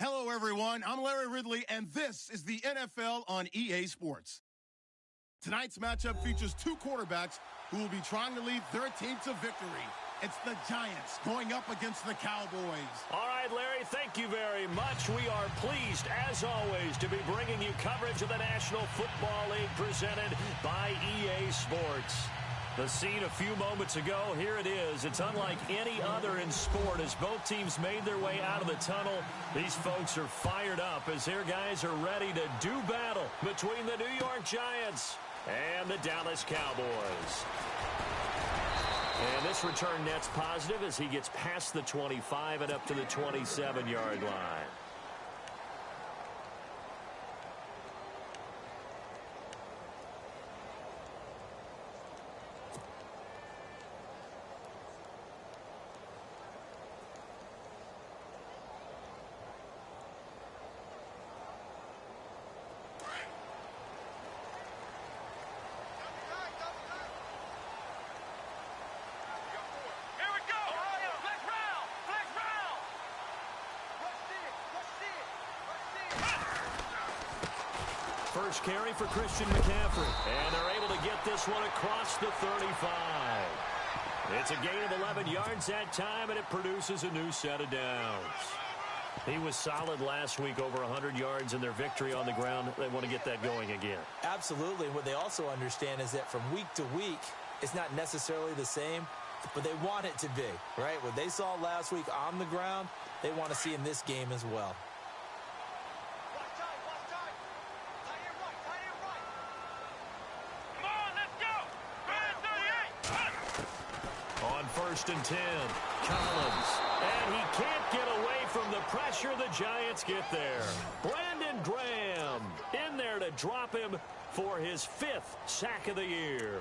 Hello, everyone. I'm Larry Ridley, and this is the NFL on EA Sports. Tonight's matchup features two quarterbacks who will be trying to lead their team to victory. It's the Giants going up against the Cowboys. All right, Larry, thank you very much. We are pleased, as always, to be bringing you coverage of the National Football League presented by EA Sports. The scene a few moments ago, here it is. It's unlike any other in sport as both teams made their way out of the tunnel. These folks are fired up as their guys are ready to do battle between the New York Giants and the Dallas Cowboys. And this return net's positive as he gets past the 25 and up to the 27-yard line. First carry for Christian McCaffrey. And they're able to get this one across the 35. It's a gain of 11 yards that time, and it produces a new set of downs. He was solid last week, over 100 yards in their victory on the ground. They want to get that going again. Absolutely. What they also understand is that from week to week, it's not necessarily the same, but they want it to be, right? What they saw last week on the ground, they want to see in this game as well. First and 10, Collins, and he can't get away from the pressure. The Giants get there. Brandon Graham in there to drop him for his 5th sack of the year.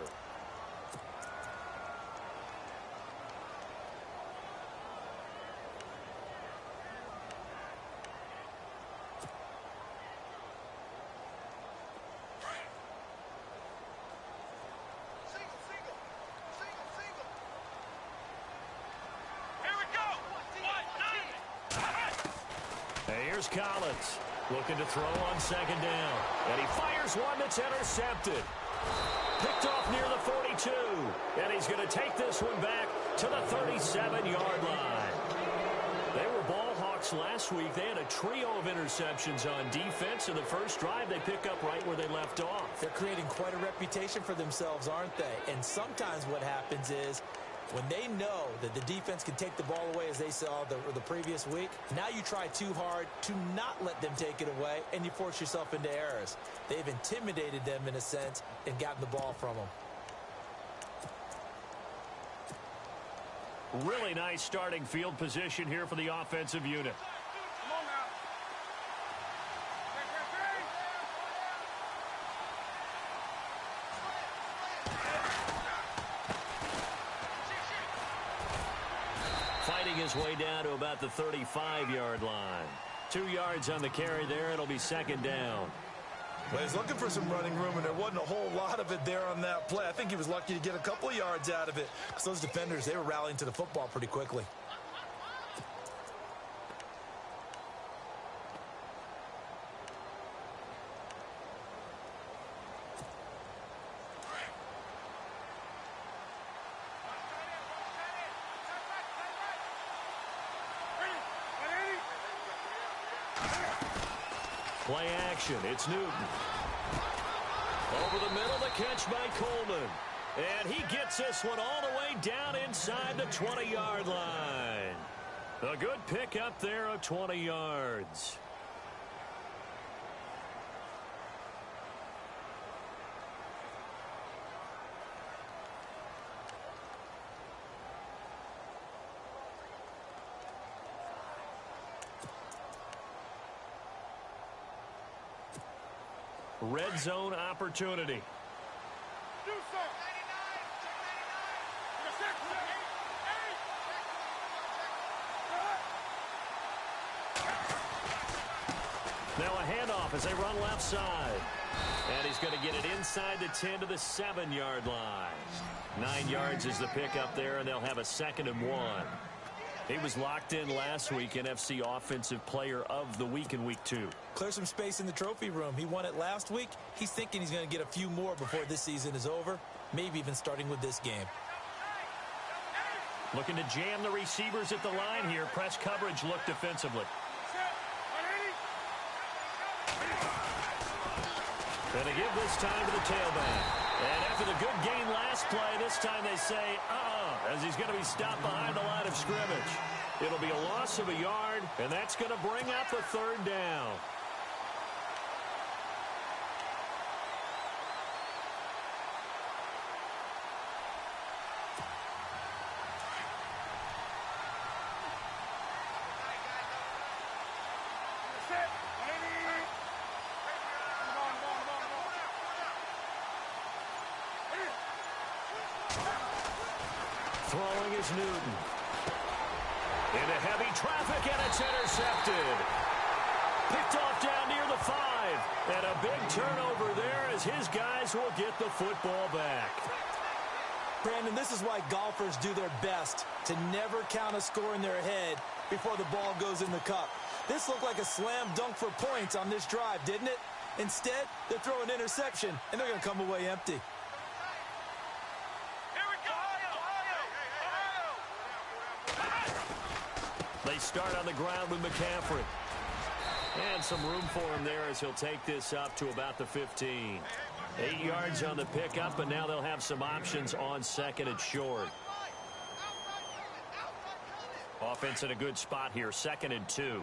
Here's Collins looking to throw on second down. And he fires one that's intercepted. Picked off near the 42. And he's going to take this one back to the 37-yard line. They were ball hawks last week. They had a trio of interceptions on defense. In the first drive, they pick up right where they left off. They're creating quite a reputation for themselves, aren't they? And sometimes what happens is, when they know that the defense can take the ball away, as they saw the previous week, now you try too hard to not let them take it away, and you force yourself into errors. They've intimidated them in a sense and gotten the ball from them. Really nice starting field position here for the offensive unit. Fighting his way down to about the 35-yard line. 2 yards on the carry there. It'll be second down. Well, he's looking for some running room, and there wasn't a whole lot of it there on that play. I think he was lucky to get a couple of yards out of it, because those defenders, they were rallying to the football pretty quickly. Play action. It's Newton. Over the middle, the catch by Coleman. And he gets this one all the way down inside the 20-yard line. A good pickup there of 20 yards. Red zone opportunity. Now a handoff as they run left side. And he's going to get it inside the 10 to the 7-yard line. 9 yards is the pickup there, and they'll have a 2nd and 1. He was locked in last week, NFC Offensive Player of the Week in Week 2. Clear some space in the trophy room. He won it last week. He's thinking he's going to get a few more before this season is over, maybe even starting with this game. Looking to jam the receivers at the line here. Press coverage look defensively. Going to give this time to the tailback. And after the good gain last play, this time they say, as he's going to be stopped behind the line of scrimmage. It'll be a loss of a yard, and that's going to bring up a third down. Throwing is Newton. Into heavy traffic, and it's intercepted. Picked off down near the 5. And a big turnover there as his guys will get the football back. Brandon, this is why golfers do their best to never count a score in their head before the ball goes in the cup. This looked like a slam dunk for points on this drive, didn't it? Instead, they throw an interception, and they're going to come away empty. They start on the ground with McCaffrey. And some room for him there as he'll take this up to about the 15. 8 yards on the pickup, and now they'll have some options on second and short. Offense in a good spot here, 2nd and 2.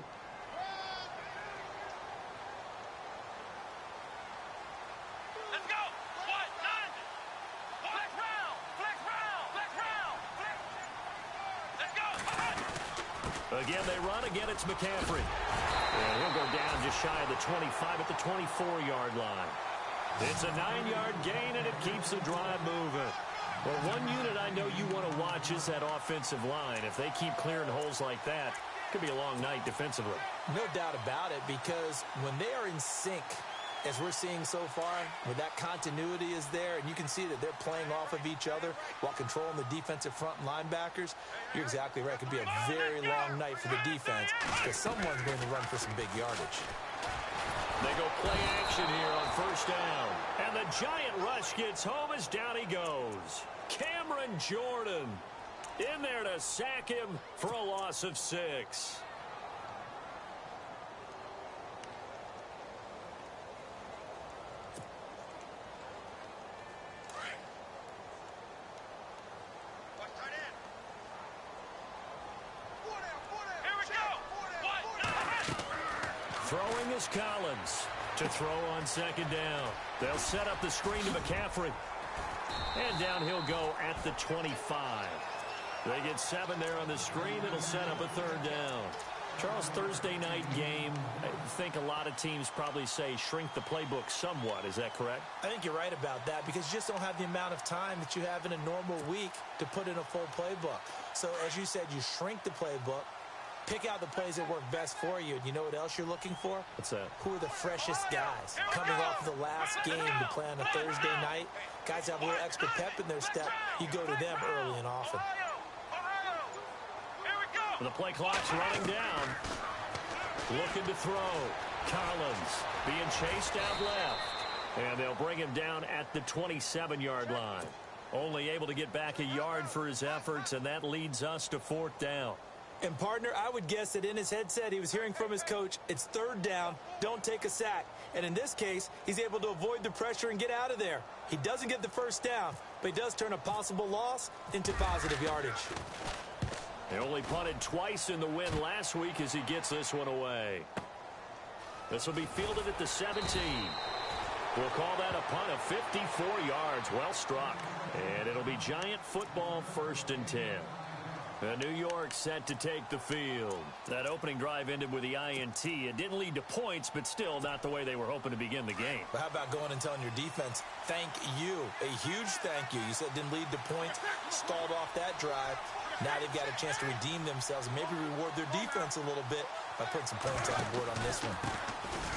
Again, they run. Again, it's McCaffrey. And he'll go down just shy of the 25 at the 24-yard line. It's a 9-yard gain, and it keeps the drive moving. Well, one unit I know you want to watch is that offensive line. If they keep clearing holes like that, it could be a long night defensively. No doubt about it, because when they are in sync, as we're seeing so far, where that continuity is there, and you can see that they're playing off of each other while controlling the defensive front linebackers, you're exactly right. It could be a very long night for the defense because someone's going to run for some big yardage. They go play action here on first down. And the giant rush gets home as down he goes. Cameron Jordan in there to sack him for a loss of 6. Throwing is Collins to throw on second down. They'll set up the screen to McCaffrey. And down he'll go at the 25. They get 7 there on the screen. It'll set up a third down. Charles, Thursday night game, I think a lot of teams probably say shrink the playbook somewhat. Is that correct? I think you're right about that because you just don't have the amount of time that you have in a normal week to put in a full playbook. So, as you said, you shrink the playbook. Pick out the plays that work best for you. And you know what else you're looking for? What's that? Who are the freshest guys coming off of the last game to play on a Thursday night? Guys have a little extra pep in their step. You go to them early and often. The play clock's running down. Looking to throw. Collins being chased out left. And they'll bring him down at the 27-yard line. Only able to get back a yard for his efforts, and that leads us to 4th down. And, partner, I would guess that in his headset he was hearing from his coach, it's 3rd down, don't take a sack. And in this case, he's able to avoid the pressure and get out of there. He doesn't get the first down, but he does turn a possible loss into positive yardage. They only punted twice in the win last week as he gets this one away. This will be fielded at the 17. We'll call that a punt of 54 yards. Well struck. And it'll be Giant football 1st and 10. New York set to take the field. That opening drive ended with the INT. It didn't lead to points, but still not the way they were hoping to begin the game. But how about going and telling your defense, thank you, a huge thank you. You said it didn't lead to points, stalled off that drive. Now they've got a chance to redeem themselves and maybe reward their defense a little bit by putting some points on the board on this one.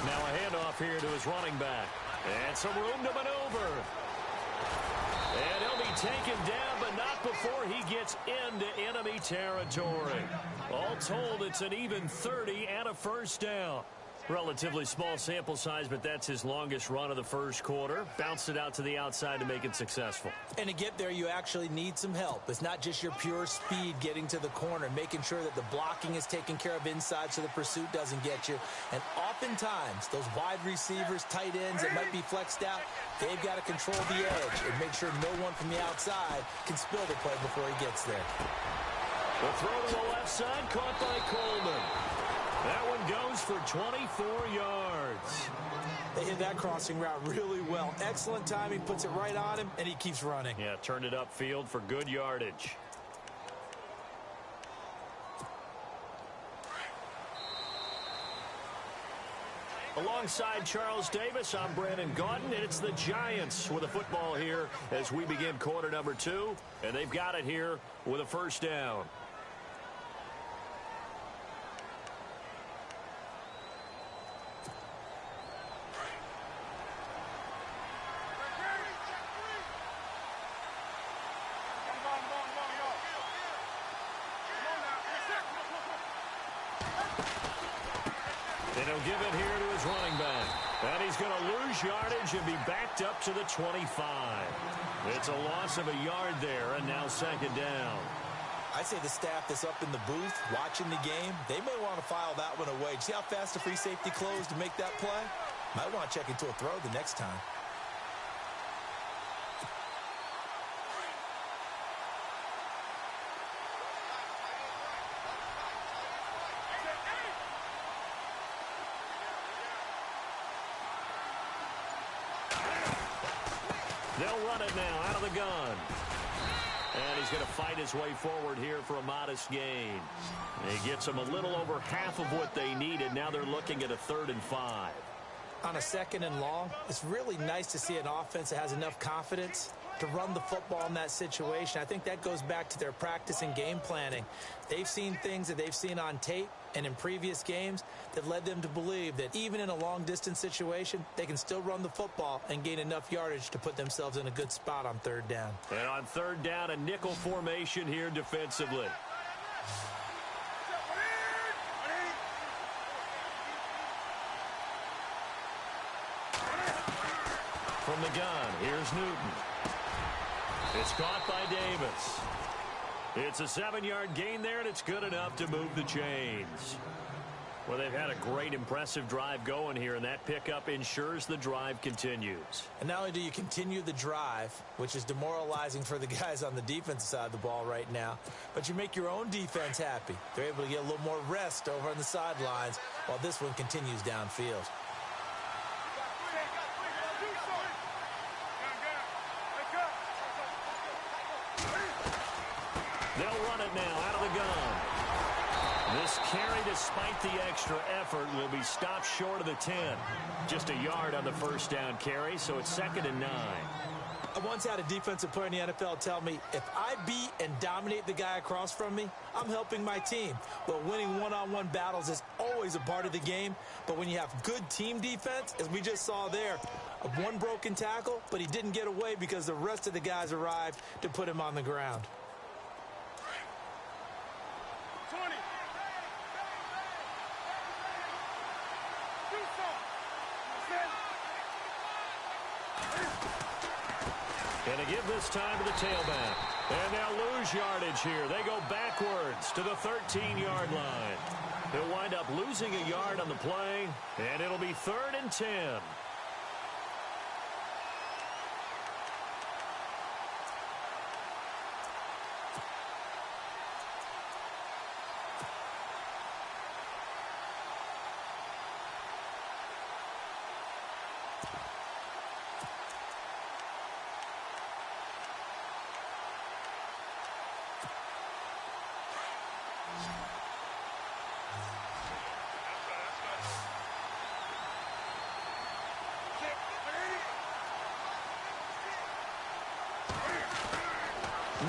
Now a handoff here to his running back. And some room to maneuver. And he'll be taken down, but not before he gets into enemy territory. All told, it's an even 30 and a first down. Relatively small sample size, but that's his longest run of the first quarter. Bounced it out to the outside to make it successful. And to get there, you actually need some help. It's not just your pure speed getting to the corner, making sure that the blocking is taken care of inside so the pursuit doesn't get you. And oftentimes, those wide receivers, tight ends that might be flexed out, they've got to control the edge and make sure no one from the outside can spill the play before he gets there. The throw to the left side, caught by Coleman. That one goes for 24 yards. They hit that crossing route really well. Excellent timing, puts it right on him, and he keeps running. Yeah, turned it upfield for good yardage. Alongside Charles Davis, I'm Brandon Gaudin, and it's the Giants with a football here as we begin quarter number 2, and they've got it here with a first down. And he'll give it here to his running back. And he's going to lose yardage and be backed up to the 25. It's a loss of a yard there, and now second down. I say the staff that's up in the booth watching the game, they may want to file that one away. See how fast the free safety closed to make that play? Might want to check into a throw the next time. They'll run it now out of the gun. And he's going to fight his way forward here for a modest gain. He gets them a little over half of what they needed. Now they're looking at a 3rd and 5. On a 2nd and long, it's really nice to see an offense that has enough confidence to run the football in that situation. I think that goes back to their practice and game planning. They've seen things that they've seen on tape and in previous games that led them to believe that even in a long-distance situation, they can still run the football and gain enough yardage to put themselves in a good spot on 3rd down. And on 3rd down, a nickel formation here defensively. From the gun, here's Newton. It's caught by Davis. It's a 7-yard gain there, and it's good enough to move the chains. Well, they've had a great, impressive drive going here, and that pickup ensures the drive continues. And not only do you continue the drive, which is demoralizing for the guys on the defensive side of the ball right now, but you make your own defense happy. They're able to get a little more rest over on the sidelines while this one continues downfield. They'll run it now out of the gun. This carry, despite the extra effort, will be stopped short of the 10. Just a yard on the first down carry, so it's 2nd and 9. I once had a defensive player in the NFL tell me, if I beat and dominate the guy across from me, I'm helping my team. Well, winning one-on-one battles is always a part of the game, but when you have good team defense, as we just saw there, one broken tackle, but he didn't get away because the rest of the guys arrived to put him on the ground. 20. Going to give this time to the tailback. And they'll lose yardage here. They go backwards to the 13-yard line. They'll wind up losing a yard on the play, and it'll be 3rd and 10.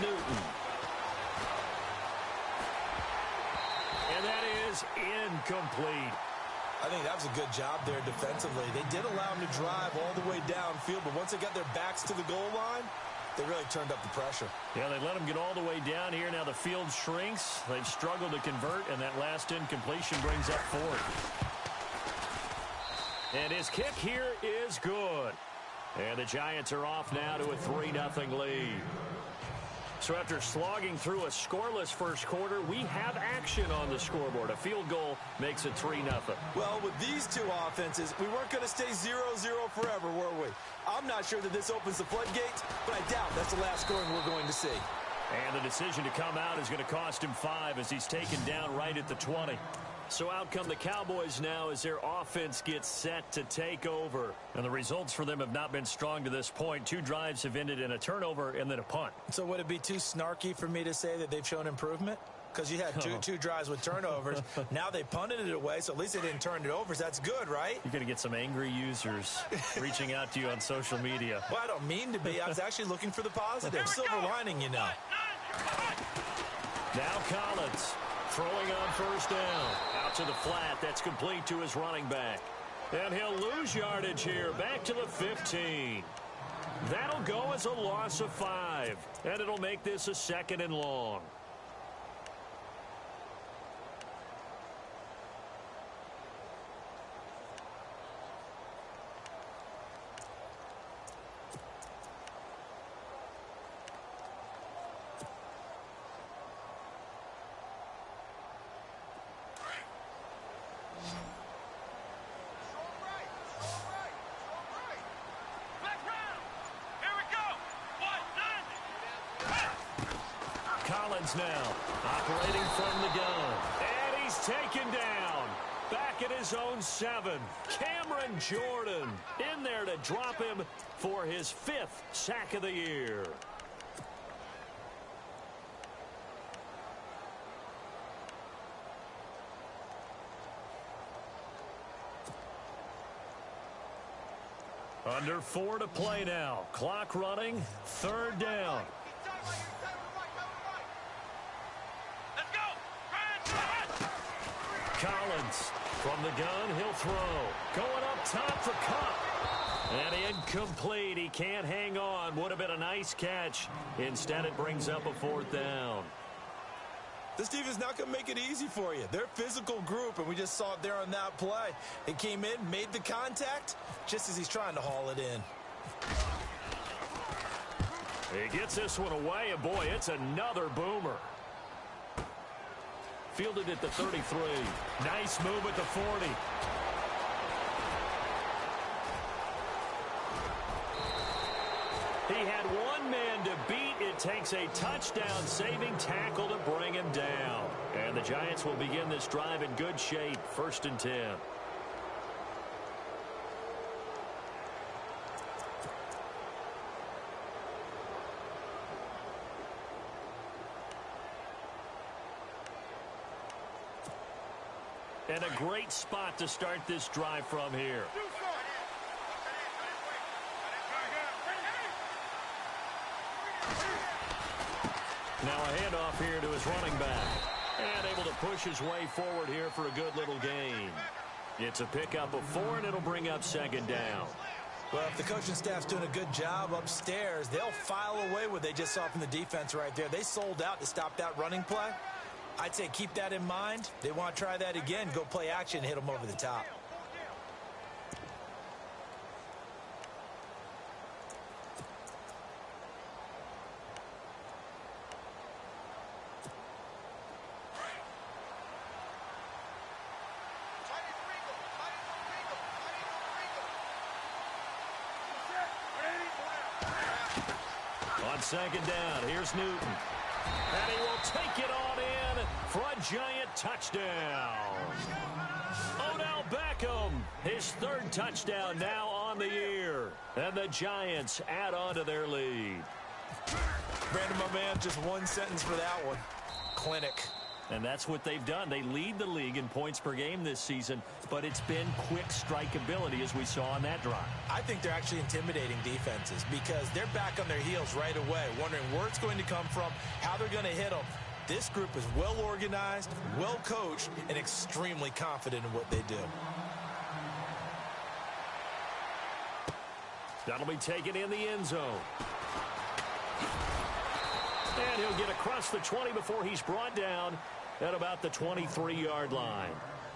Newton. And that is incomplete. I think that was a good job there defensively. They did allow him to drive all the way downfield, but once they got their backs to the goal line, They really turned up the pressure. Yeah, they let him get all the way down here. Now the field shrinks. They've struggled to convert, and that last incompletion brings up fourth. And his kick here is good. And the Giants are off now to a 3-0 lead. So after slogging through a scoreless first quarter, we have action on the scoreboard. A field goal makes it 3-0. Well, with these two offenses, we weren't going to stay 0-0 forever, were we? I'm not sure that this opens the floodgates, but I doubt that's the last scoring we're going to see. And the decision to come out is going to cost him 5 as he's taken down right at the 20. So out come the Cowboys now as their offense gets set to take over. And the results for them have not been strong to this point. 2 drives have ended in a turnover and then a punt. So would it be too snarky for me to say that they've shown improvement? Because you had two drives with turnovers. Now they punted it away, so at least they didn't turn it over. So that's good, right? You're going to get some angry users reaching out to you on social media. Well, I don't mean to be. I was actually looking for the positive. Silver lining, you know. Now Collins throwing on first down. Out to the flat. That's complete to his running back. And he'll lose yardage here. Back to the 15. That'll go as a loss of 5. And it'll make this a 2nd and long. Collins now operating from the gun. And he's taken down. Back at his own 7. Cameron Jordan in there to drop him for his 5th sack of the year. Under 4 to play now. Clock running. 3rd down. Collins from the gun, he'll throw. Going up top for Cup. And incomplete. He can't hang on. Would have been a nice catch. Instead, it brings up a 4th down. This defense is not going to make it easy for you. They're a physical group, and we just saw it there on that play. It came in, made the contact, just as he's trying to haul it in. He gets this one away, and boy, it's another boomer. Fielded at the 33. Nice move at the 40. He had one man to beat. It takes a touchdown-saving tackle to bring him down. And the Giants will begin this drive in good shape. 1st and 10. And a great spot to start this drive from here. Now a handoff here to his running back. And able to push his way forward here for a good little gain. It's a pickup of 4, and it'll bring up 2nd down. Well, if the coaching staff's doing a good job upstairs, they'll file away what they just saw from the defense right there. They sold out to stop that running play. I'd say keep that in mind. They want to try that again. Go play action and hit them over the top. On 2nd down, here's Newton. And he will take it on in for a giant touchdown. Odell Beckham, his 3rd touchdown now on the year. And the Giants add on to their lead. Brandon, my man, just one sentence for that one. Clinic. And that's what they've done. They lead the league in points per game this season, but it's been quick strike ability as we saw on that drive. I think they're actually intimidating defenses because they're back on their heels right away, wondering where it's going to come from, how they're going to hit them. This group is well organized, well coached, and extremely confident in what they do. That'll be taken in the end zone. And he'll get across the 20 before he's brought down at about the 23-yard line.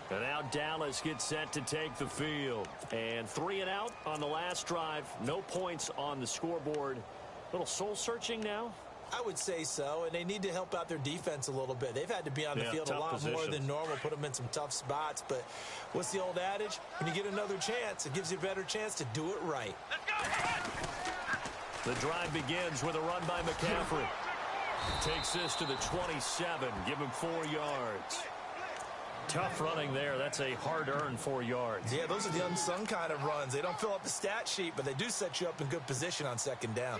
And now Dallas gets set to take the field. And 3 and out on the last drive. No points on the scoreboard. A little soul-searching now? I would say so, and they need to help out their defense a little bit. They've had to be on the field a lot more than normal, put them in some tough spots. But what's the old adage? When you get another chance, it gives you a better chance to do it right. The drive begins with a run by McCaffrey. Takes this to the 27, give him 4 yards. Tough running there. That's a hard-earned 4 yards. Yeah, those are the unsung kind of runs. They don't fill up the stat sheet, but they do set you up in good position on second down.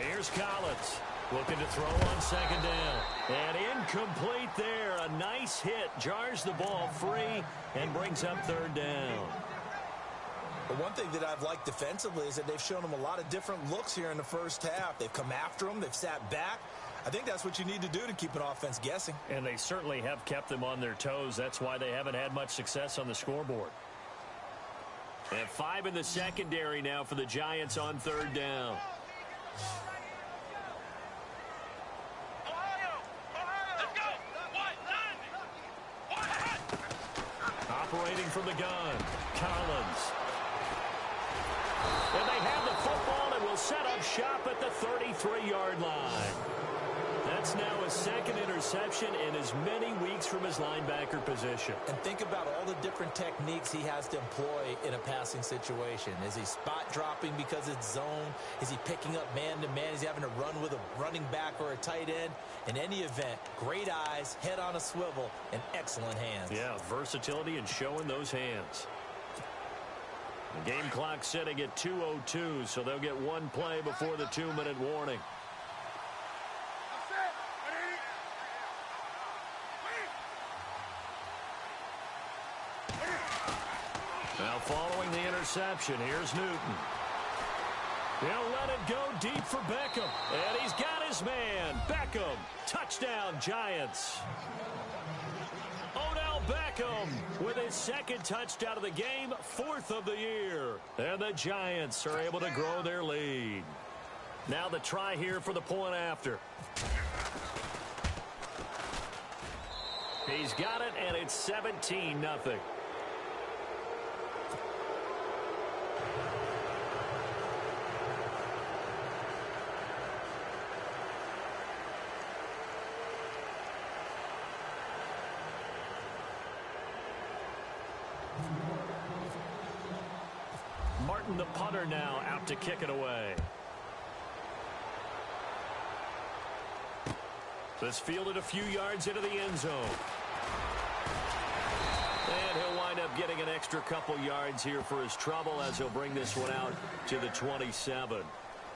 Here's Collins looking to throw on second down. And incomplete there. A nice hit. Jars the ball free and brings up third down. But one thing that I've liked defensively is that they've shown them a lot of different looks here in the first half. They've come after them. They've sat back. I think that's what you need to do to keep an offense guessing. And they certainly have kept them on their toes. That's why they haven't had much success on the scoreboard. And 5 in the secondary now for the Giants on third down. Operating from the gun, Collins. And they have the football and will set up shop at the 33-yard line. That's now a second interception in as many weeks from his linebacker position. And think about all the different techniques he has to employ in a passing situation. Is he spot dropping because it's zone? Is he picking up man-to-man? Is he having to run with a running back or a tight end? In any event, great eyes, head on a swivel, and excellent hands. Yeah, versatility and showing those hands. The game clock sitting at 2:02, so they'll get one play before the 2-minute warning. Now following the interception, here's Newton. He'll let it go deep for Beckham. And he's got his man. Beckham. Touchdown, Giants. Odell Beckham with his second touchdown of the game, 4th of the year. And the Giants are able to grow their lead. Now the try here for the point after. He's got it, and it's 17-0. Martin, the punter, now out to kick it away. This fielded a few yards into the end zone. And he'll wind up getting an extra couple yards here for his trouble as he'll bring this one out to the 27.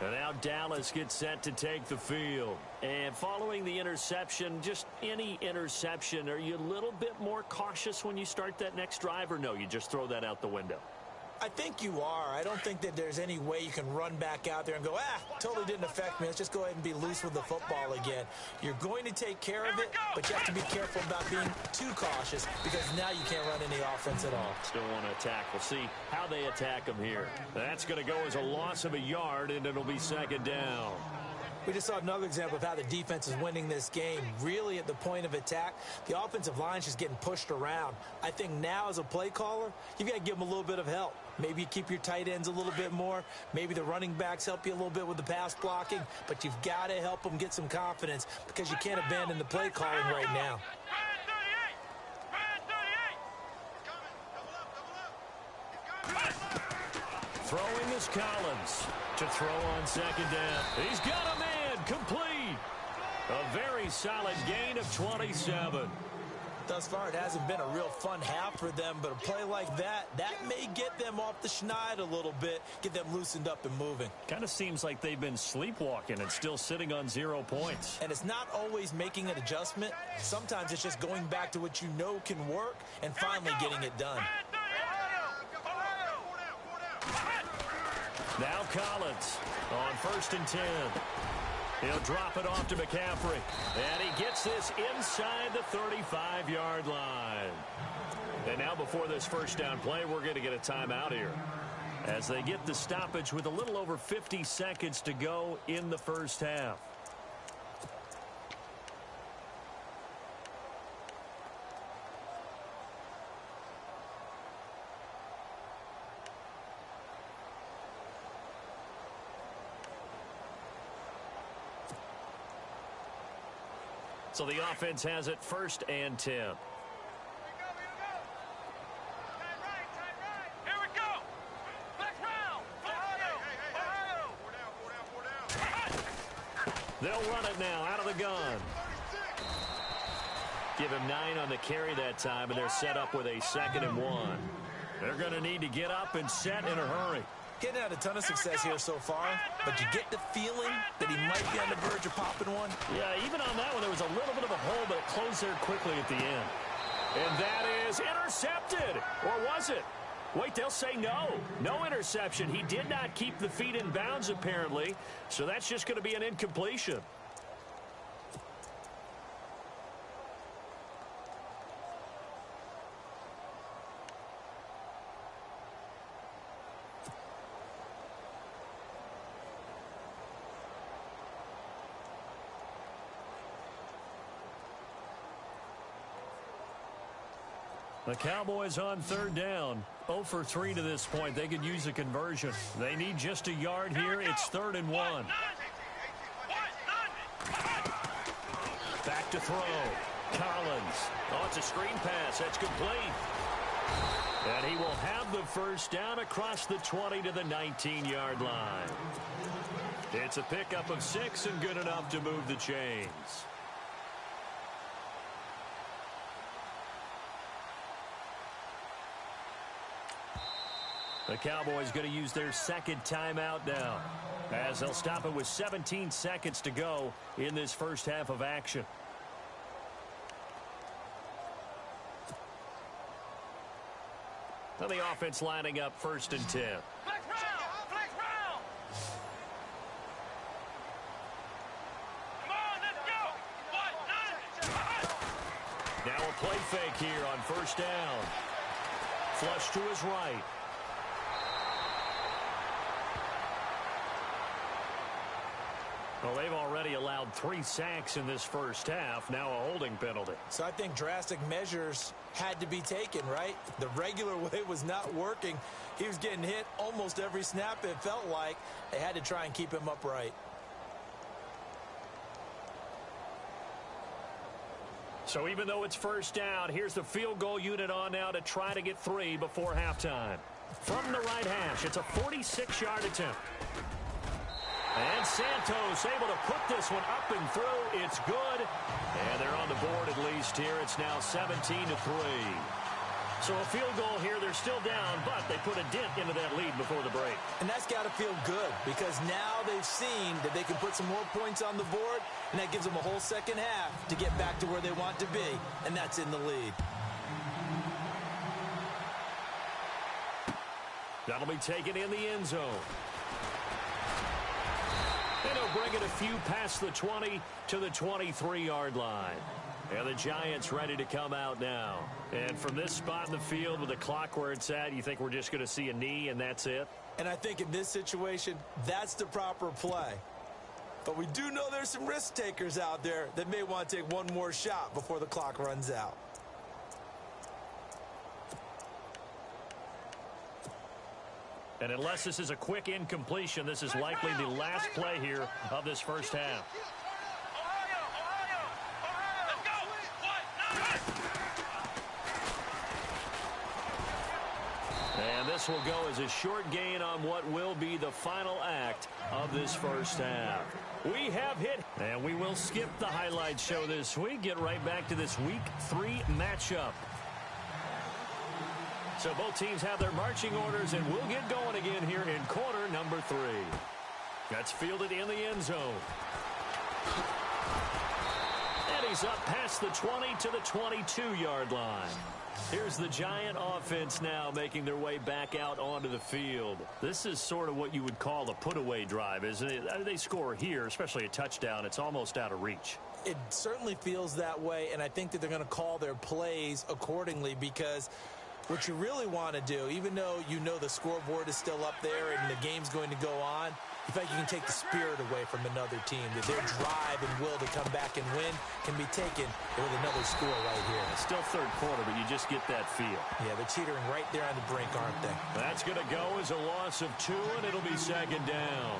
And now Dallas gets set to take the field. And following the interception, just any interception, are you a little bit more cautious when you start that next drive, or no, you just throw that out the window? I think you are. I don't think that there's any way you can run back out there and go, totally didn't affect me. Let's just go ahead and be loose with the football again. You're going to take care of it, but you have to be careful about being too cautious because now you can't run any offense at all. Still want to attack. We'll see how they attack them here. That's going to go as a loss of a yard, and it'll be second down. We just saw another example of how the defense is winning this game. Really at the point of attack, the offensive line is just getting pushed around. I think now as a play caller, you've got to give them a little bit of help. Maybe you keep your tight ends a little bit more. Maybe the running backs help you a little bit with the pass blocking. But you've got to help them get some confidence because you can't abandon the play calling right now. Throwing is Collins to throw on second down. He's got a man complete. A very solid gain of 27. Thus far, it hasn't been a real fun half for them, but a play like that may get them off the schneid a little bit, get them loosened up and moving. Kind of seems like they've been sleepwalking and still sitting on 0 points. And it's not always making an adjustment. Sometimes it's just going back to what you know can work and finally getting it done. Collins on 1st and 10. He'll drop it off to McCaffrey. And he gets this inside the 35-yard line. And now before this first down play, we're going to get a timeout here, as they get the stoppage with a little over 50 seconds to go in the first half. So the offense has it 1st and 10. They'll run it now out of the gun. Give him 9 on the carry that time, and they're set up with a 2nd and 1. They're going to need to get up and set in a hurry. Getting had a ton of success here so far, but you get the feeling that he might be on the verge of popping one. Yeah, even on that one, there was a little bit of a hole, but it closed there quickly at the end. And that is intercepted. Or was it? Wait, they'll say no. No interception. He did not keep the feet in bounds, apparently. So that's just going to be an incompletion. The Cowboys on 3rd down. 0 for 3 to this point. They could use a conversion. They need just a yard here. It's 3rd and 1. Back to throw. Collins. Oh, it's a screen pass. That's complete. And he will have the first down across the 20 to the 19-yard line. It's a pickup of 6 and good enough to move the chains. The Cowboys going to use their 2nd timeout now, as they'll stop it with 17 seconds to go in this first half of action. Now the offense lining up 1st and 10. Now a play fake here on 1st down. Flush to his right. Well, they've already allowed 3 sacks in this first half. Now a holding penalty. So I think drastic measures had to be taken, right? The regular way was not working. He was getting hit almost every snap, it felt like. They had to try and keep him upright. So even though it's 1st down, here's the field goal unit on now to try to get 3 before halftime. From the right hash, it's a 46-yard attempt. And Santos able to put this one up and through. It's good. And they're on the board at least here. It's now 17-3. So a field goal here. They're still down, but they put a dent into that lead before the break. And that's got to feel good, because now they've seen that they can put some more points on the board, and that gives them a whole second half to get back to where they want to be, and that's in the lead. That'll be taken in the end zone. And he'll bring it a few past the 20 to the 23-yard line. And the Giants ready to come out now. And from this spot in the field with the clock where it's at, you think we're just going to see a knee and that's it? And I think in this situation, that's the proper play. But we do know there's some risk takers out there that may want to take one more shot before the clock runs out. And unless this is a quick incompletion, this is likely the last play here of this first half. And this will go as a short gain on what will be the final act of this first half. We have hit, and we will skip the highlight show this week. Get right back to this Week 3 matchup. So both teams have their marching orders, and we'll get going again here in quarter number 3. That's fielded in the end zone. And he's up past the 20 to the 22-yard line. Here's the Giant offense now making their way back out onto the field. This is sort of what you would call a put-away drive, isn't it? They score here, especially a touchdown. It's almost out of reach. It certainly feels that way, and I think that they're going to call their plays accordingly, because what you really want to do, even though you know the scoreboard is still up there and the game's going to go on, you feel like you can take the spirit away from another team, that their drive and will to come back and win can be taken with another score right here. It's still third quarter, but you just get that feel. Yeah, they're teetering right there on the brink, aren't they? That's going to go as a loss of 2, and it'll be second down.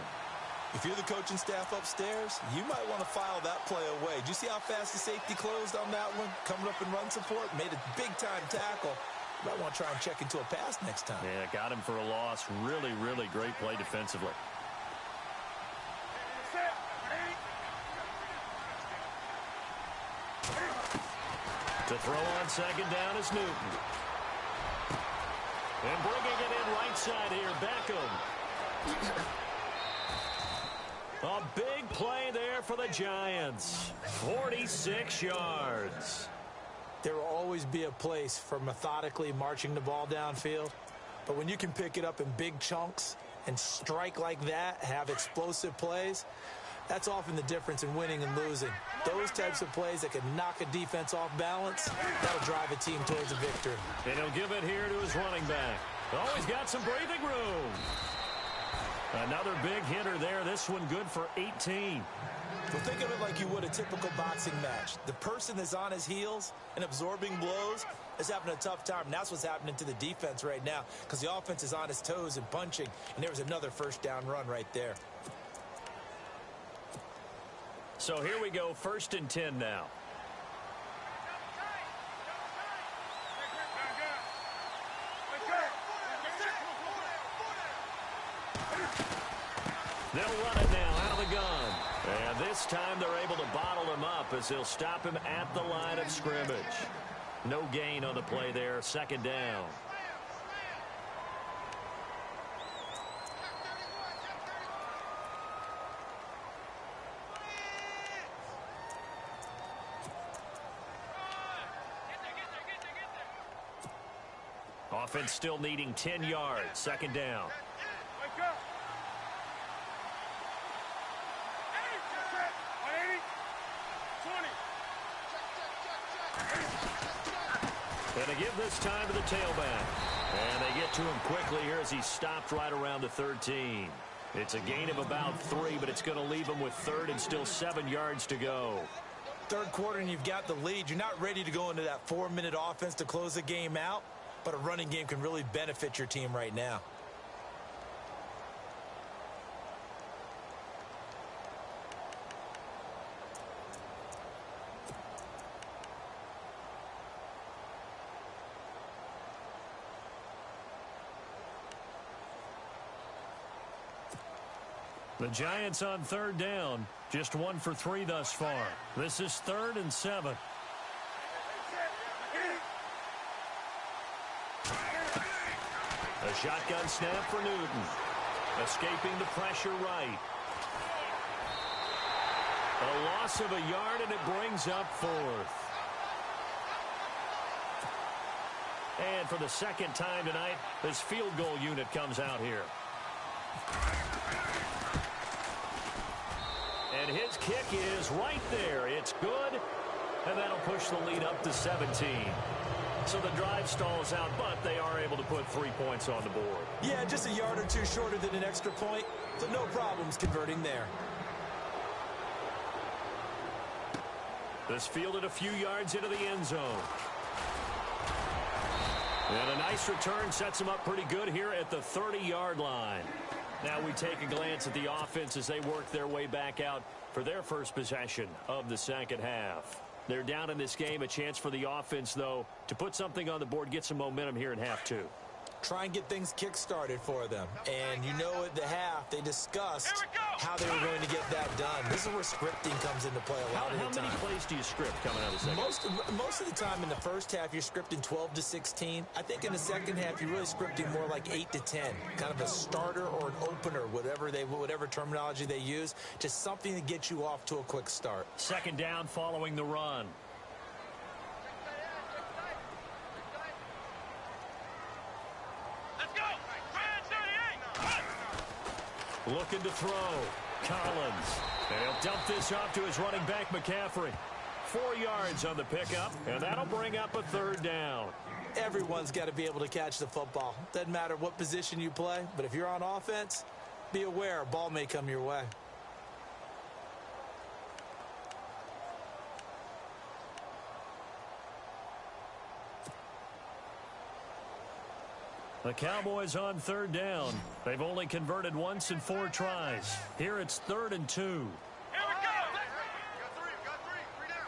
If you're the coaching staff upstairs, you might want to file that play away. Did you see how fast the safety closed on that one? Coming up in run support, made a big-time tackle. You might want to try and check into a pass next time. Yeah, got him for a loss. Really, really great play defensively. To throw on second down is Newton. And bringing it in right side here, Beckham. A big play there for the Giants. 46 yards. There will always be a place for methodically marching the ball downfield. But when you can pick it up in big chunks and strike like that, have explosive plays, that's often the difference in winning and losing. Those types of plays that can knock a defense off balance, that'll drive a team towards a victory. And he'll give it here to his running back. Oh, he's got some breathing room. Another big hitter there. This one good for 18. Well, think of it like you would a typical boxing match. The person that's on his heels and absorbing blows is having a tough time. And that's what's happening to the defense right now, because the offense is on his toes and punching. And there was another first down run right there. So here we go, 1st and 10 now. They'll run it now out of the gun. And this time they're able to bottle him up as they'll stop him at the line of scrimmage. No gain on the play there, 2nd down. Offense still needing 10 yards, 2nd down. And they give this time to the tailback. And they get to him quickly here as he stopped right around the 13. It's a gain of about 3, but it's going to leave him with 3rd and still 7 yards to go. Third quarter and you've got the lead. You're not ready to go into that 4-minute offense to close the game out, but a running game can really benefit your team right now. The Giants on 3rd down. Just 1 for 3 thus far. This is 3rd and 7. A shotgun snap for Newton. Escaping the pressure right. A loss of a yard, and it brings up 4th. And for the 2nd time tonight, this field goal unit comes out here. And his kick is right there. It's good, and that'll push the lead up to 17. So the drive stalls out, but they are able to put 3 points on the board. Yeah, just a yard or 2 shorter than an extra point, so no problems converting there. This fielded a few yards into the end zone. And a nice return sets them up pretty good here at the 30-yard line. Now we take a glance at the offense as they work their way back out for their first possession of the 2nd half. They're down in this game. A chance for the offense, though, to put something on the board, get some momentum here in half 2. try and get things kick-started for them. And you know at the half, they discussed how they were going to get that done. This is where scripting comes into play a lot of the time. How many plays do you script coming out of the second? Most of the time in the first half, you're scripting 12 to 16. I think in the second half, you're really scripting more like 8 to 10. Kind of a starter or an opener, whatever terminology they use. Just something to get you off to a quick start. Second down following the run. Looking to throw. Collins. And he'll dump this off to his running back, McCaffrey. 4 yards on the pickup, and that'll bring up a third down. Everyone's got to be able to catch the football. Doesn't matter what position you play, but if you're on offense, be aware a ball may come your way. The Cowboys on third down. They've only converted once in 4 tries. Here it's 3rd and 2. Here we go. Got three down.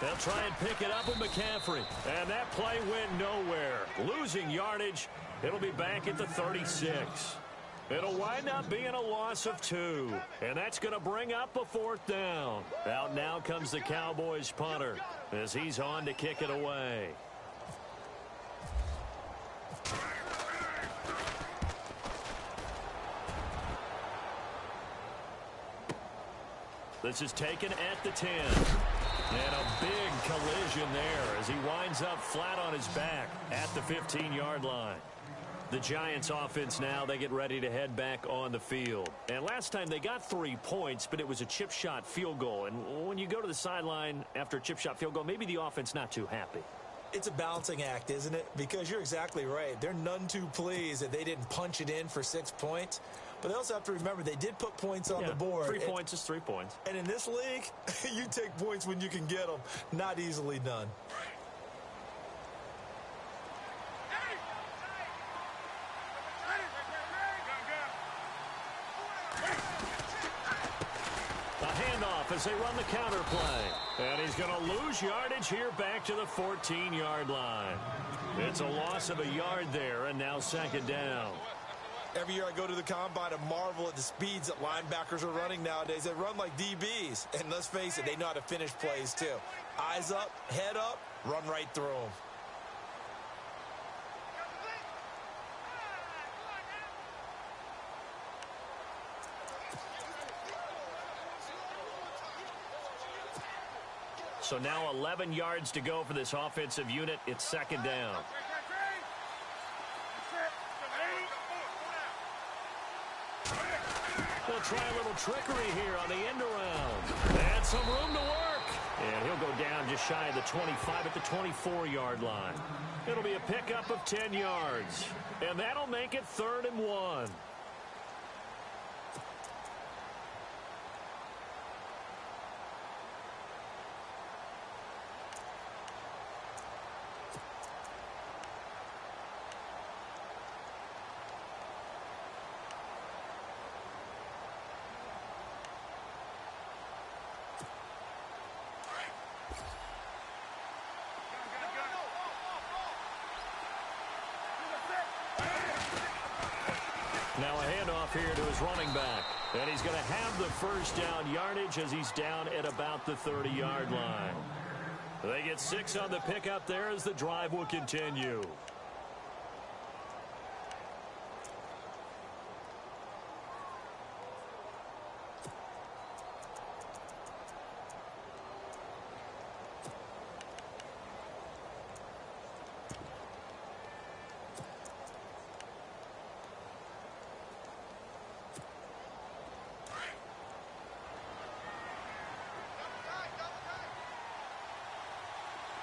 They'll try and pick it up with McCaffrey. And that play went nowhere. Losing yardage. It'll be back at the 36. It'll wind up being a loss of 2. And that's going to bring up a 4th down. Out now comes the Cowboys punter as he's on to kick it away. This is taken at the 10. And a big collision there as he winds up flat on his back at the 15-yard line. The Giants offense now, they get ready to head back on the field. And last time they got 3 points, but it was a chip shot field goal. And when you go to the sideline after a chip shot field goal, maybe the offense not too happy. It's a balancing act, isn't it? Because you're exactly right. They're none too pleased that they didn't punch it in for 6 points. But they also have to remember they did put points on the board. 3 points is 3 points. And in this league, you take points when you can get them. Not easily done. A handoff as they run the counter play. And he's going to lose yardage here back to the 14-yard line. It's a loss of a yard there, and now 2nd down. Every year I go to the combine and marvel at the speeds that linebackers are running nowadays. They run like DBs. And let's face it, they know how to finish plays too. Eyes up, head up, run right through them. So now 11 yards to go for this offensive unit. It's 2nd down. They'll try a little trickery here on the end around. And some room to work. And he'll go down just shy of the 25 at the 24-yard line. It'll be a pickup of 10 yards. And that'll make it 3rd and 1. Now a handoff here to his running back. And he's going to have the first down yardage as he's down at about the 30-yard line. They get 6 on the pickup there as the drive will continue.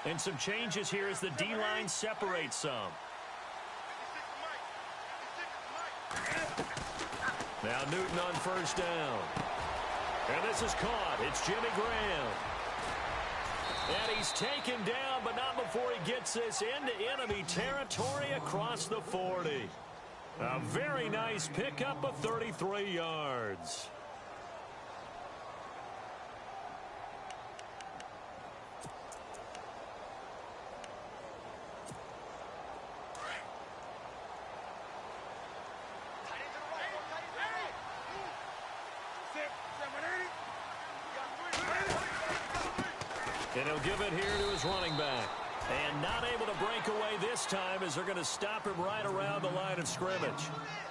And some changes here as the D-line separates some. Now Newton on first down. And this is caught. It's Jimmy Graham. And he's taken down, but not before he gets this into enemy territory across the 40. A very nice pickup of 33 yards. And he'll give it here to his running back. And not able to break away this time as they're going to stop him right around the line of scrimmage.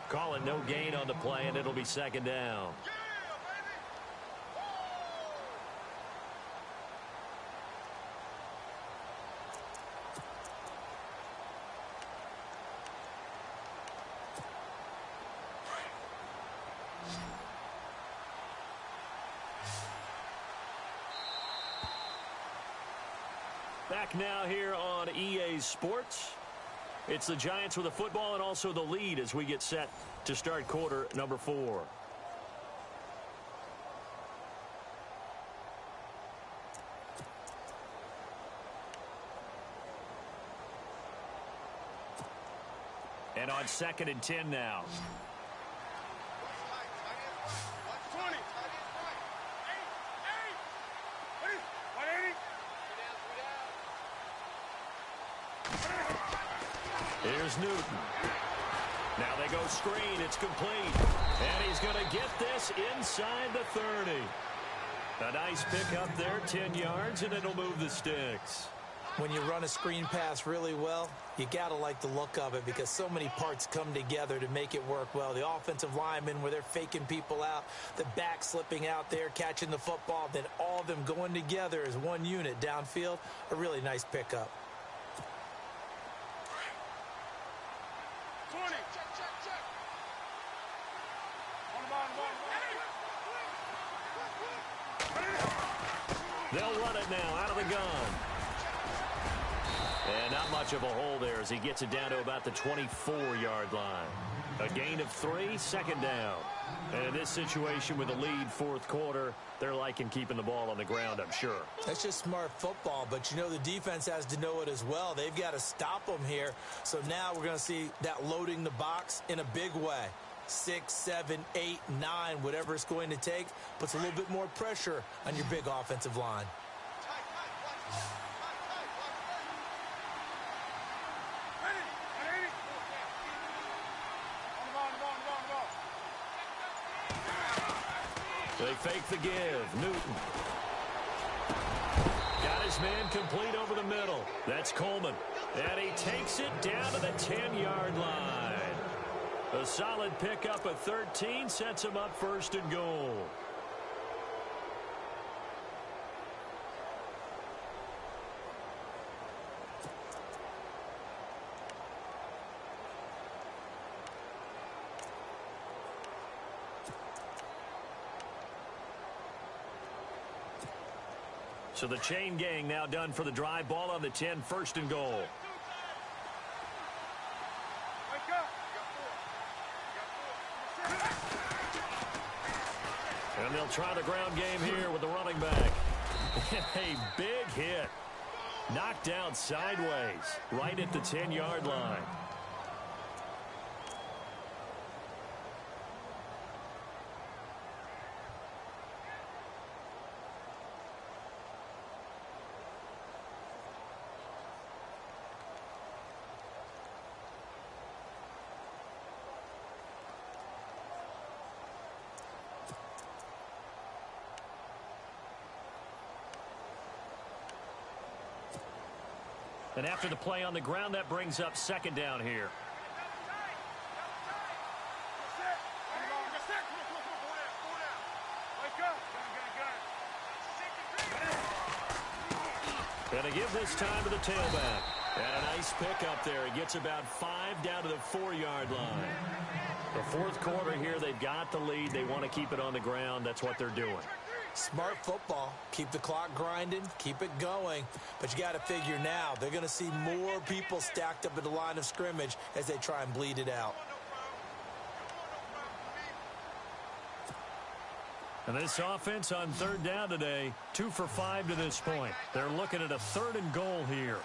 Call it no gain on the play, and it'll be second down. Back now here on EA Sports. It's the Giants with the football and also the lead as we get set to start quarter number 4. And on 2nd and 10 now. 20. Here's Newton. Now they go screen. It's complete. And he's going to get this inside the 30. A nice pickup there, 10 yards, and it'll move the sticks. When you run a screen pass really well, you got to like the look of it because so many parts come together to make it work well. The offensive linemen where they're faking people out, the back slipping out there, catching the football, then all of them going together as one unit downfield. A really nice pickup. 20. Check. On the bottom. They'll run it now out of the gun. And not much of a hole there as he gets it down to about the 24-yard line. A gain of 3, second down. And in this situation with the lead 4th quarter, they're liking keeping the ball on the ground, I'm sure. That's just smart football, but you know the defense has to know it as well. They've got to stop them here. So now we're going to see that loading the box in a big way. 6, 7, 8, 9, whatever it's going to take, puts a little bit more pressure on your big offensive line. They fake the give. Newton. Got his man complete over the middle. That's Coleman. And he takes it down to the 10-yard line. A solid pickup of 13 sets him up 1st and goal. So the chain gang now done for the drive. Ball on the 10, 1st and goal. And they'll try the ground game here with the running back. A big hit. Knocked down sideways right at the 10-yard line. And after the play on the ground, that brings up 2nd down here. And to give this time to the tailback. And a nice pickup there. He gets about 5 down to the 4-yard line. The 4th quarter here, they've got the lead. They want to keep it on the ground. That's what they're doing. Smart football. Keep the clock grinding. Keep it going. But you got to figure now they're going to see more people stacked up at the line of scrimmage as they try and bleed it out. And this offense on 3rd down today, 2 for 5 to this point. They're looking at a 3rd and goal here.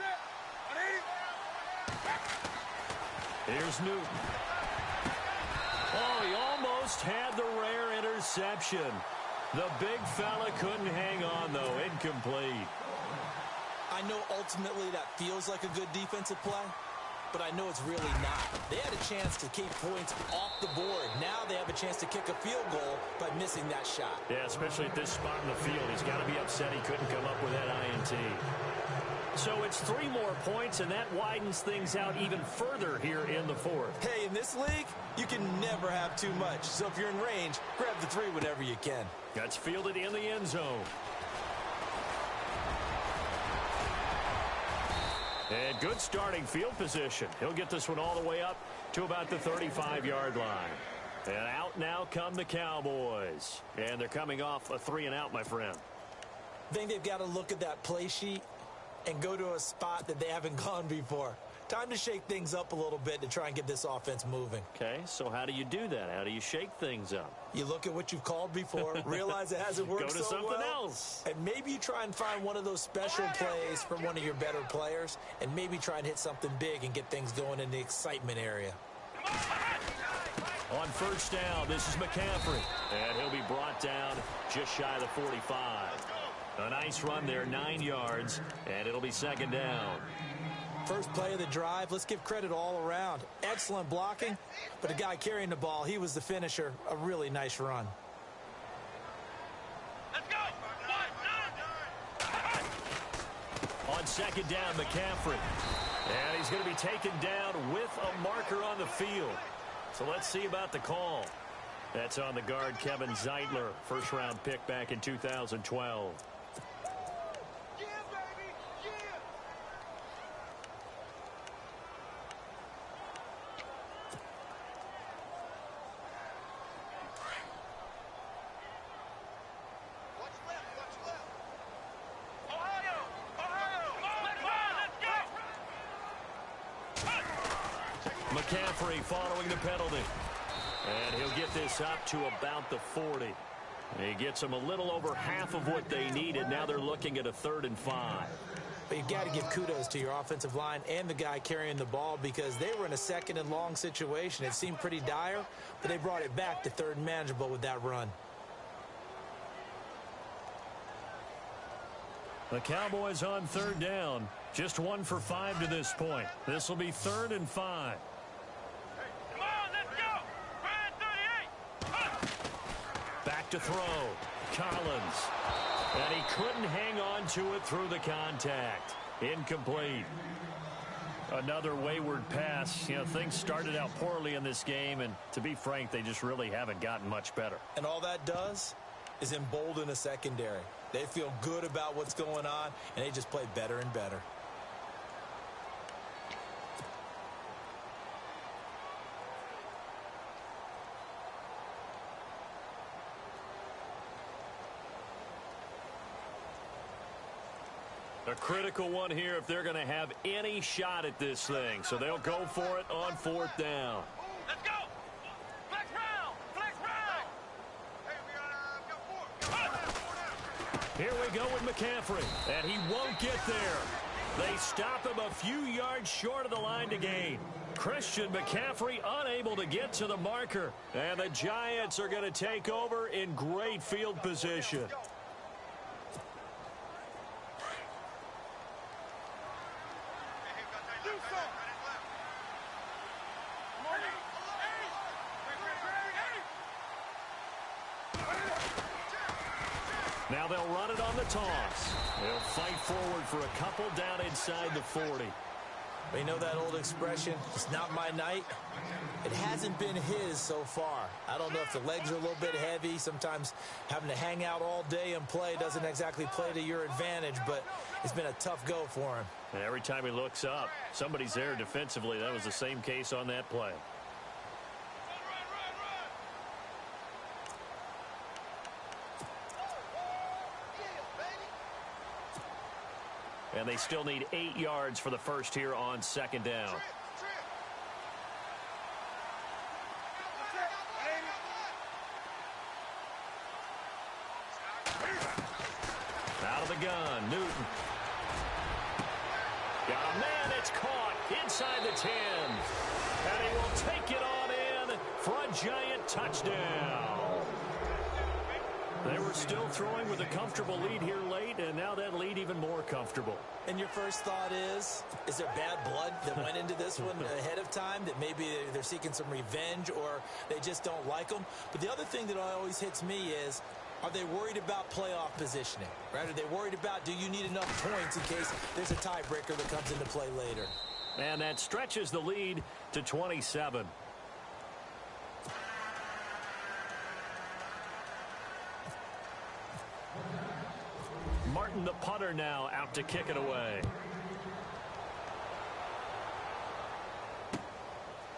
Here's Newton. Oh, he almost had the rare interception. The big fella couldn't hang on, though. Incomplete. I know ultimately that feels like a good defensive play, but I know it's really not. They had a chance to keep points off the board. Now they have a chance to kick a field goal by missing that shot. Yeah, especially at this spot in the field. He's got to be upset he couldn't come up with that INT. So it's 3 more points, and that widens things out even further here in the fourth. Hey, in this league, you can never have too much. So if you're in range, grab the 3 whenever you can. That's fielded in the end zone. And good starting field position. He'll get this one all the way up to about the 35-yard line. And out now come the Cowboys. And they're coming off a 3-and-out, my friend. I think they've got to look at that play sheet and go to a spot that they haven't gone before. Time to shake things up a little bit to try and get this offense moving. Okay, so how do you do that? How do you shake things up? You look at what you've called before, realize it hasn't worked so well. Go to something else. And maybe you try and find one of those special plays from one of your better players, and maybe try and hit something big and get things going in the excitement area. On first down, this is McCaffrey. And he'll be brought down just shy of the 45. A nice run there, 9 yards, and it'll be second down. First play of the drive, let's give credit all around. Excellent blocking, but the guy carrying the ball, he was the finisher. A really nice run. Let's go. On second down, McCaffrey. And he's going to be taken down with a marker on the field. So let's see about the call. That's on the guard, Kevin Zeitler, first-round pick back in 2012. McCaffrey following the penalty. And he'll get this up to about the 40. He gets them a little over half of what they needed. Now they're looking at a 3rd and 5. But you've got to give kudos to your offensive line and the guy carrying the ball because they were in a 2nd and long situation. It seemed pretty dire, but they brought it back to 3rd and manageable with that run. The Cowboys on 3rd down. Just 1 for 5 to this point. This will be 3rd and 5. Back to throw. Collins. And he couldn't hang on to it through the contact. Incomplete. Another wayward pass. You know, things started out poorly in this game, and to be frank, they just really haven't gotten much better. And all that does is embolden a secondary. They feel good about what's going on, and they just play better and better. A critical one here if they're going to have any shot at this thing. So they'll go for it on 4th down. Let's go. Flex round. Flex round. Hey, we got 4. Here we go with McCaffrey. And he won't get there. They stop him a few yards short of the line to gain. Christian McCaffrey unable to get to the marker. And the Giants are going to take over in great field position. Now they'll run it on the toss. They'll fight forward for a couple down inside the 40. You know that old expression, it's not my night? It hasn't been his so far. I don't know if the legs are a little bit heavy. Sometimes having to hang out all day and play doesn't exactly play to your advantage, but it's been a tough go for him. And every time he looks up, somebody's there defensively. That was the same case on that play. And they still need 8 yards for the first here on 2nd down. Out of the gun, Newton. Got a man, it's caught inside the 10. And he will take it on in for a Giant touchdown. They were still throwing with a comfortable lead here late, late, and now that lead even more comfortable. And your first thought is there bad blood that went into this one ahead of time, that maybe they're seeking some revenge or they just don't like them? But the other thing that always hits me is, are they worried about playoff positioning? Right? Are they worried about, do you need enough points in case there's a tiebreaker that comes into play later? And that stretches the lead to 27. Martin, the punter, now out to kick it away.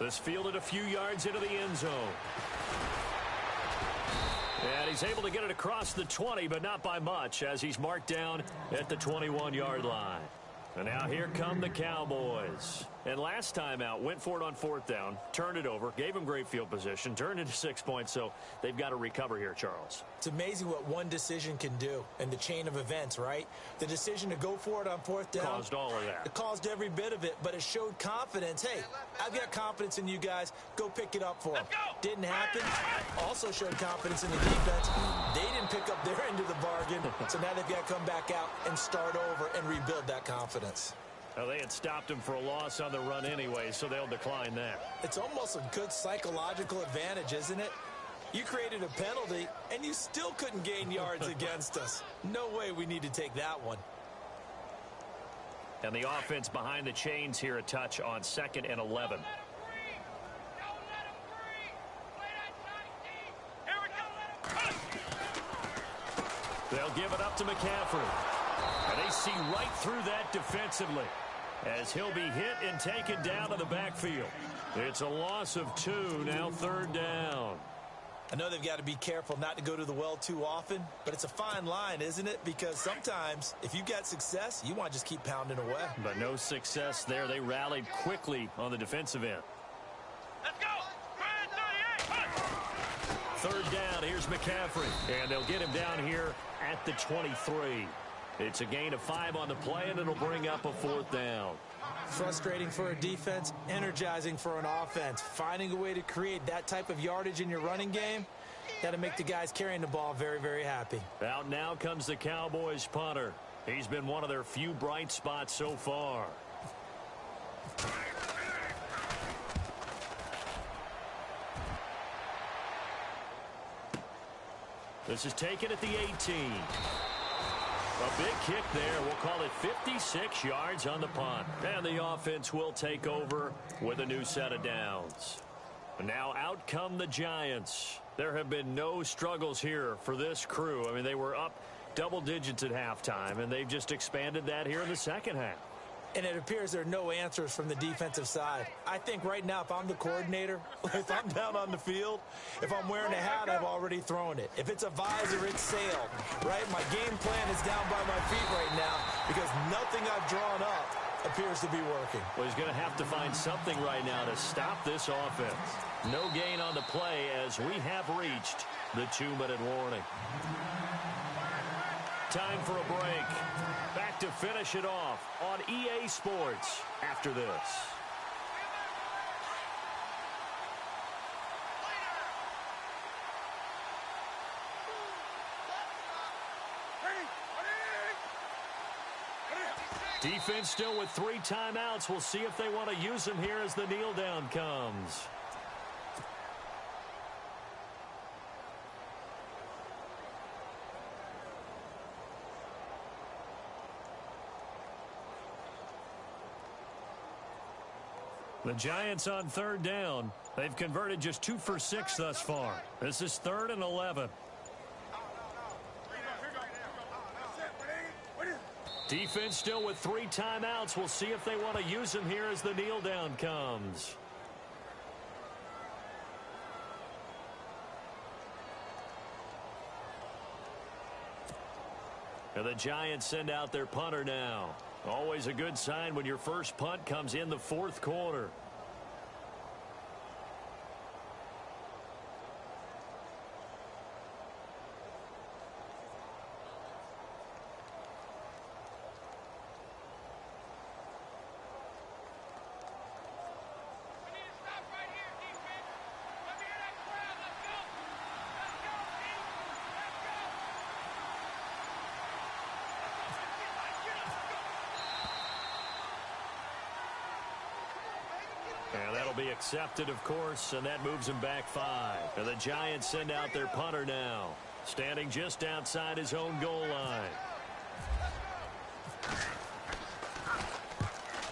This fielded a few yards into the end zone. And he's able to get it across the 20, but not by much, as he's marked down at the 21-yard line. And now here come the Cowboys. And last time out, went for it on 4th down, turned it over, gave him great field position, turned into 6 points, so they've got to recover here, Charles. It's amazing what one decision can do in the chain of events, right? The decision to go for it on 4th down caused all of that. It caused every bit of it, but it showed confidence. Hey, I've got confidence in you guys. Go pick it up for them. Didn't happen. Also showed confidence in the defense. They didn't pick up their end of the bargain, so now they've got to come back out and start over and rebuild that confidence. Well, they had stopped him for a loss on the run anyway, so they'll decline that. It's almost a good psychological advantage, isn't it? You created a penalty, and you still couldn't gain yards against us. No way we need to take that one. And the offense behind the chains here, a touch on 2nd and 11. They'll give it up to McCaffrey. And they see right through that defensively, as he'll be hit and taken down to the backfield. It's a loss of 2, now 3rd down. I know they've got to be careful not to go to the well too often, but it's a fine line, isn't it? Because sometimes, if you got success, you want to just keep pounding away. But no success there. They rallied quickly on the defensive end. Let's go! 3rd down, here's McCaffrey. And they'll get him down here at the 23. It's a gain of 5 on the play, and it'll bring up a 4th down. Frustrating for a defense, energizing for an offense. Finding a way to create that type of yardage in your running game, that'll make the guys carrying the ball very, very happy. Out now comes the Cowboys punter. He's been one of their few bright spots so far. This is taken at the 18. A big kick there. We'll call it 56 yards on the punt. And the offense will take over with a new set of downs. And now out come the Giants. There have been no struggles here for this crew. I mean, they were up double digits at halftime, and they've just expanded that here in the second half. And it appears there are no answers from the defensive side. I think right now, if I'm the coordinator, if I'm down on the field, if I'm wearing a hat, I've already thrown it. If it's a visor, it's sailed, right? My game plan is down by my feet right now because nothing I've drawn up appears to be working. Well, he's going to have to find something right now to stop this offense. No gain on the play as we have reached the 2-minute warning. Time for a break. Back to finish it off on EA Sports after this. Defense still with 3 timeouts. We'll see if they want to use them here as the kneel down comes. The Giants on 3rd down. They've converted just 2 for 6 thus far. This is 3rd and 11. Defense still with 3 timeouts. We'll see if they want to use them here as the kneel down comes. And the Giants send out their punter now. Always a good sign when your first punt comes in the 4th quarter. That'll be accepted, of course, and that moves him back 5. And the Giants send out their punter now, standing just outside his own goal line.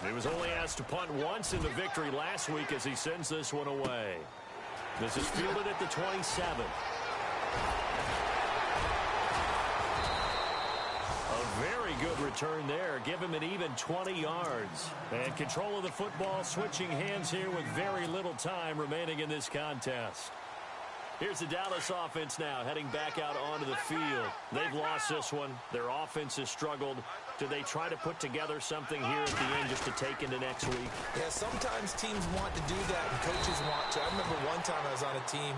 He was only asked to punt once in the victory last week as he sends this one away. This is fielded at the 27. A very good return there. Give him an even 20 yards. And control of the football switching hands here with very little time remaining in this contest. Here's the Dallas offense now heading back out onto the field. They've lost this one. Their offense has struggled. Do they try to put together something here at the end just to take into next week? Yeah, sometimes teams want to do that and coaches want to. I remember one time I was on a team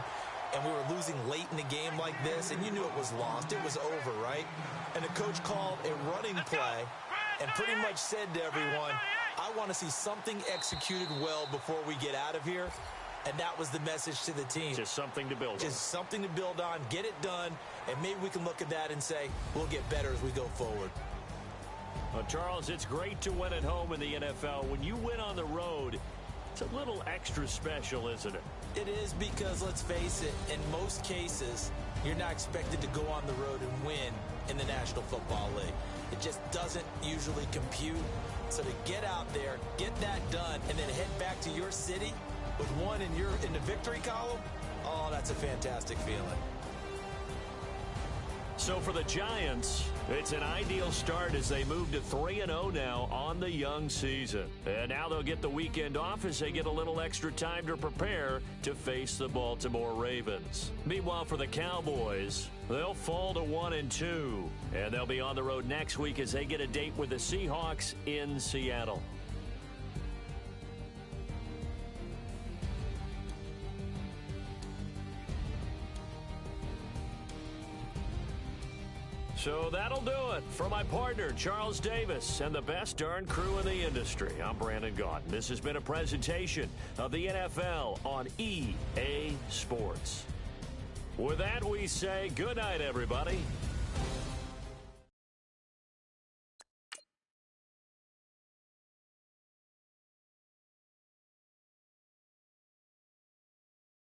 and we were losing late in the game like this, and you knew it was lost. It was over, right? And the coach called a running play and pretty much said to everyone, I want to see something executed well before we get out of here. And that was the message to the team. Just something to build on. Just something to build on, get it done, and maybe we can look at that and say, we'll get better as we go forward. Well, Charles, it's great to win at home in the NFL. When you win on the road, it's a little extra special, isn't it? It is, because, let's face it, in most cases, you're not expected to go on the road and win in the National Football League. It just doesn't usually compute. So to get out there, get that done, and then head back to your city with one in the victory column, oh, that's a fantastic feeling. So for the Giants, it's an ideal start as they move to 3-0 now on the young season. And now they'll get the weekend off as they get a little extra time to prepare to face the Baltimore Ravens. Meanwhile, for the Cowboys, they'll fall to 1-2. And they'll be on the road next week as they get a date with the Seahawks in Seattle. So that'll do it. For my partner, Charles Davis, and the best darn crew in the industry, I'm Brandon Gaudin. This has been a presentation of the NFL on EA Sports. With that, we say good night, everybody.